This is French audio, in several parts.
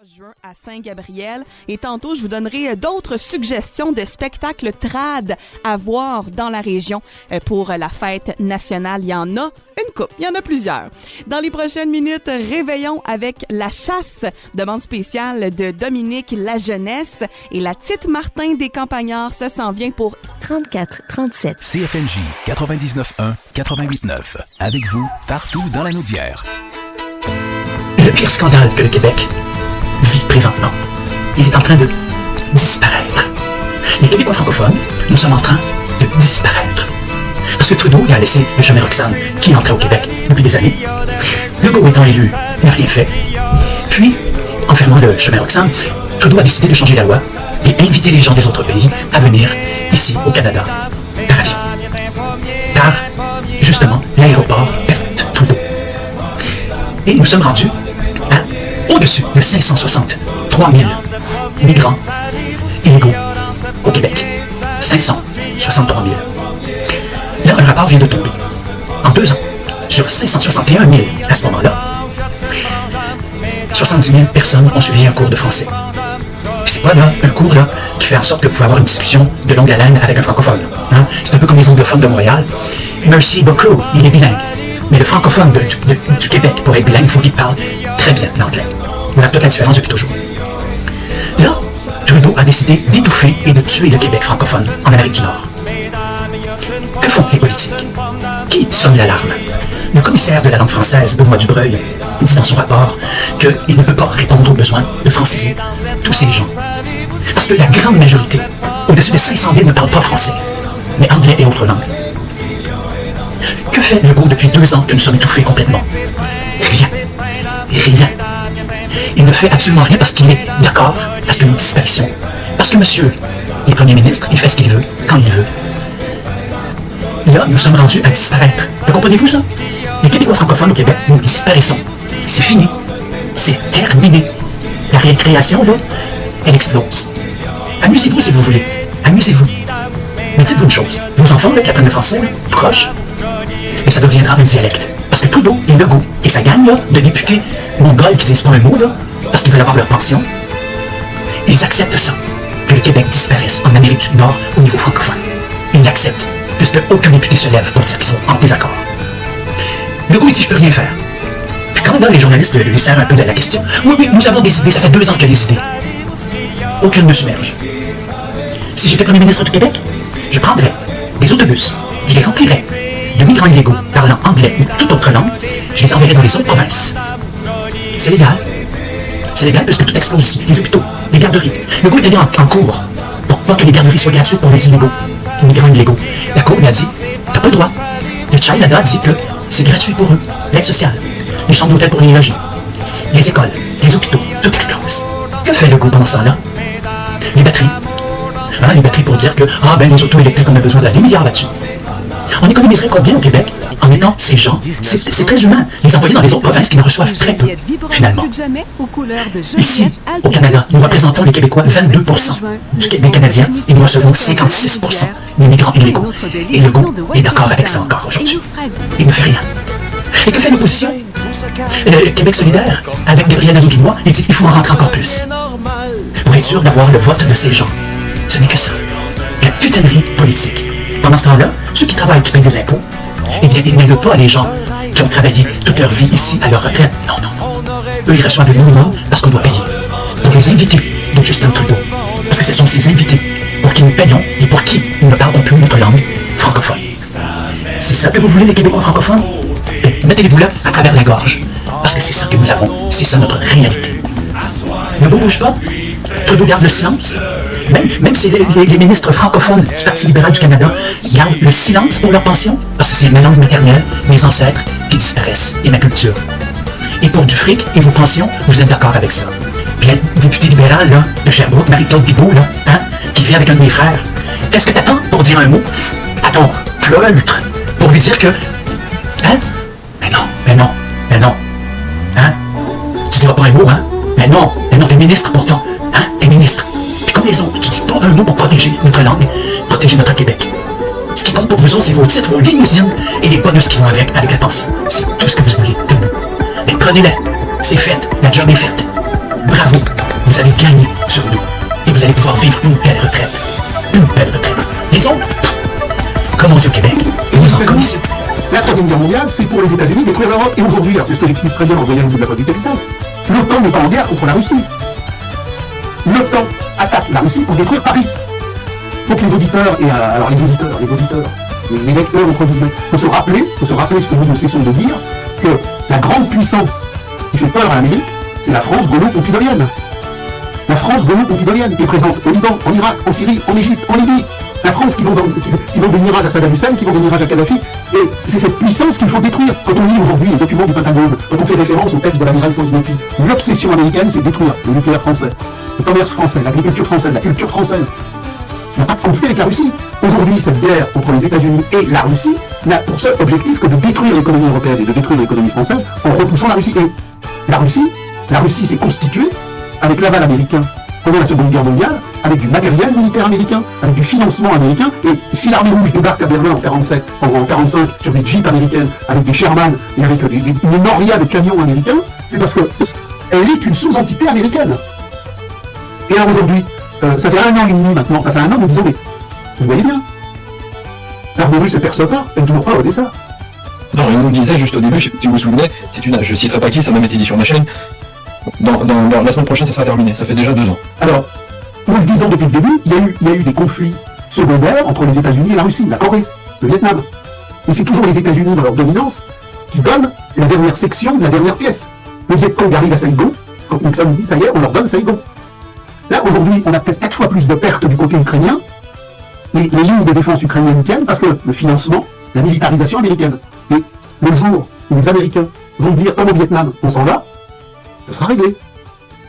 Juin à Saint-Gabriel. Et tantôt, je vous donnerai d'autres suggestions de spectacles trad à voir dans la région pour la fête nationale. Il y en a une couple, il y en a plusieurs. Dans les prochaines minutes, réveillons avec La Chasse, demande spéciale de Dominique La Jeunesse et la Tite Martin des Campagnards. Ça s'en vient pour 34-37. CFNJ 99.1, 88.9. Avec vous, partout dans la Naudière. Le pire scandale que le Québec vit présentement, il est en train de disparaître. Les Québécois francophones, nous sommes en train de disparaître. Parce que Trudeau il a laissé le chemin Roxham qui entrait au Québec depuis des années. Legault étant élu n'a rien fait. Puis, en fermant le chemin Roxham, Trudeau a décidé de changer la loi et inviter les gens des autres pays à venir ici au Canada par avion. Par, justement, l'aéroport Trudeau. Et nous sommes rendus au-dessus de 563 000 migrants illégaux au Québec. 563 000. Là, un rapport vient de tomber. En 2 ans, sur 561 000 à ce moment-là, 70 000 personnes ont suivi un cours de français. Puis c'est pas là, un cours là, qui fait en sorte que vous pouvez avoir une discussion de longue haleine avec un francophone. Hein? C'est un peu comme les anglophones de Montréal. Merci beaucoup, il est bilingue. Mais le francophone du Québec, pour être bilingue, il faut qu'il parle très bien l'anglais. Voilà toute la différence depuis toujours. Là, Trudeau a décidé d'étouffer et de tuer le Québec francophone en Amérique du Nord. Que font les politiques? Qui sonne l'alarme? Le commissaire de la langue française, Benoît Dubreuil, dit dans son rapport qu'il ne peut pas répondre aux besoins de franciser tous ces gens. Parce que la grande majorité, au-dessus de 500 000, ne parlent pas français, mais anglais et autres langues. Que fait Legault depuis 2 ans que nous sommes étouffés complètement? Rien. Rien. Il ne fait absolument rien parce qu'il est d'accord à ce que nous disparaissions. Parce que monsieur est Premier ministre, il fait ce qu'il veut, quand il veut. Là, nous sommes rendus à disparaître. Vous comprenez-vous ça? Les Québécois francophones au Québec, nous disparaissons. C'est fini. C'est terminé. La récréation, là, elle explose. Amusez-vous si vous voulez. Amusez-vous. Mais dites-vous une chose. Vos enfants, là, qui apprennent le français, là, proches, et ça deviendra un dialecte. Parce que Trudeau et Legault et sa gang là, de députés mongols qui disent pas un mot là, parce qu'ils veulent avoir leur pension, ils acceptent ça, que le Québec disparaisse en Amérique du Nord au niveau francophone. Ils l'acceptent, puisque aucun député se lève pour dire qu'ils sont en désaccord. Legault il dit je peux rien faire. Puis quand là, les journalistes lui serrent un peu de la question, oui, nous avons décidé, ça fait 2 ans qu'il a décidé. Aucune ne submerge. Si j'étais Premier ministre du Québec, je prendrais des autobus, je les remplirais de migrants illégaux parlant anglais ou toute autre langue, je les enverrai dans les autres provinces. C'est légal. C'est légal parce que tout explose ici. Les hôpitaux, les garderies. Le Legault est allé en cours pour pas que les garderies soient gratuites pour les illégaux, les migrants illégaux. La Cour lui a dit, t'as pas le droit. Le China a dit que c'est gratuit pour eux. L'aide sociale, les chambres d'hôtel pour les logis, les écoles, les hôpitaux, tout explose. Que fait le Legault pendant ce temps-là? Les batteries. Les batteries pour dire que, les autos électriques, on a besoin d'2 milliards là-dessus. On économiserait combien au Québec en mettant ces gens? C'est très humain. Les envoyer dans les autres provinces qui ne reçoivent très peu, finalement. Ici, au Canada, nous représentons les Québécois 22% des Canadiens et nous recevons 56% des migrants illégaux. Et Legault est d'accord avec ça encore aujourd'hui. Il ne fait rien. Et que fait l'opposition? Québec solidaire, avec Gabriel Nadeau-Dubois, il dit qu'il faut en rentrer encore plus. Pour être sûr d'avoir le vote de ces gens. Ce n'est que ça. La putainerie politique. Pendant ce temps-là, ceux qui travaillent, qui payent des impôts, eh bien, ils n'aident pas les gens qui ont travaillé toute leur vie ici à leur retraite. Non. Eux, ils reçoivent le minimum parce qu'on doit payer. Pour les invités de Justin Trudeau. Parce que ce sont ces invités pour qui nous payons et pour qui nous ne parlons plus notre langue francophone. C'est ça que vous voulez, les Québécois francophones? Mettez-vous là à travers la gorge. Parce que c'est ça que nous avons. C'est ça notre réalité. Ne bouge pas. Trudeau garde le silence. Même si les ministres francophones du Parti libéral du Canada gardent le silence pour leur pension, parce que c'est ma langue maternelle, mes ancêtres, qui disparaissent, et ma culture. Et pour du fric et vos pensions, vous êtes d'accord avec ça. Puis la députée libérale, là, de Sherbrooke, Marie-Claude Bibeau, là, qui vit avec un de mes frères, qu'est-ce que t'attends pour dire un mot à ton pleutre, pour lui dire que... Mais non. Tu diras pas un mot, Mais non, t'es ministre pourtant. T'es ministre. Comme les autres, tu dis pas un mot pour protéger notre langue, protéger notre Québec. Ce qui compte pour vous autres, c'est vos titres, vos limousines et les bonus qui vont avec la pension. C'est tout ce que vous voulez de nous. Mais prenez-les. C'est fait. La job est faite. bravo, vous avez gagné sur nous. Et vous allez pouvoir vivre une belle retraite. Une belle retraite. Les autres, comme on dit au Québec, nous en connaissons. La Troisième Guerre mondiale, c'est pour les États-Unis détruire l'Europe. Et aujourd'hui, c'est ce que j'explique très bien en voyant au bout de la Côte du Capitaine, l'OTAN n'est pas en guerre contre la Russie. L'OTAN attaque la Russie pour détruire Paris. Donc les auditeurs, alors les auditeurs, les lecteurs, entre guillemets, faut se rappeler ce que nous ne cessons de dire, que la grande puissance qui fait peur à l'Amérique, c'est la France gaulo-pompidolienne. La France gaulo-pompidolienne qui est présente au Liban, en Irak, en Syrie, en Égypte, en Libye. La France qui vont des mirages à Saddam Hussein, qui vont des mirages à Kadhafi. Et c'est cette puissance qu'il faut détruire. Quand on lit aujourd'hui les documents du Pentagone, quand on fait référence au texte de l'amiral Sanguinetti, l'obsession américaine, c'est détruire le nucléaire français, le commerce français, l'agriculture française, la culture française. Il n'y a pas de conflit avec la Russie. Aujourd'hui, cette guerre entre les États-Unis et la Russie n'a pour seul objectif que de détruire l'économie européenne et de détruire l'économie française en repoussant la Russie. Et la Russie s'est constituée avec l'aval américain pendant la Seconde Guerre mondiale, avec du matériel militaire américain, avec du financement américain. Et si l'armée rouge débarque à Berlin en 47, en 45, sur des jeeps américaines, avec des Sherman et avec une noria de camions américains, c'est parce qu'elle est une sous-entité américaine. Et alors aujourd'hui, ça fait 1 an et demi maintenant, ça fait 1 an, nous disons, mais vous voyez bien, l'armée russe, elle perce pas, elle n'est toujours pas à Odessa. Non, il nous disait juste au début, si vous vous souvenez, je citerai pas qui, ça a même été dit sur ma chaîne, dans la semaine prochaine ça sera terminé, ça fait déjà 2 ans. Alors, nous le disons depuis le début, il y a eu des conflits secondaires entre les États-Unis et la Russie, la Corée, le Vietnam. Et c'est toujours les États-Unis dans leur dominance qui donnent la dernière section de la dernière pièce. Le Viet Cong arrive à Saigon, quand Nixon dit ça y est, on leur donne Saigon. Là, aujourd'hui, on a peut-être 4 fois plus de pertes du côté ukrainien. Les lignes de défense ukrainiennes tiennent parce que le financement, la militarisation américaine. Et le jour où les Américains vont dire, comme au Vietnam, on s'en va, ça sera réglé.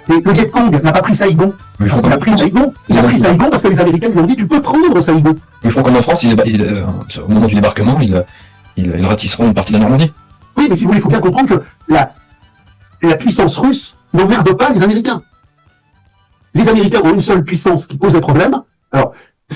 Et le Viet Cong n'a pas pris Saigon. Il a pris Saigon parce que les Américains lui ont dit, tu peux prendre Saigon. Ils font comme en France, au moment du débarquement, ils ratisseront une partie de la Normandie. Oui, mais si vous voulez, il faut bien comprendre que la puissance russe n'emmerde pas les Américains. Les Américains ont une seule puissance qui pose des problèmes. Alors,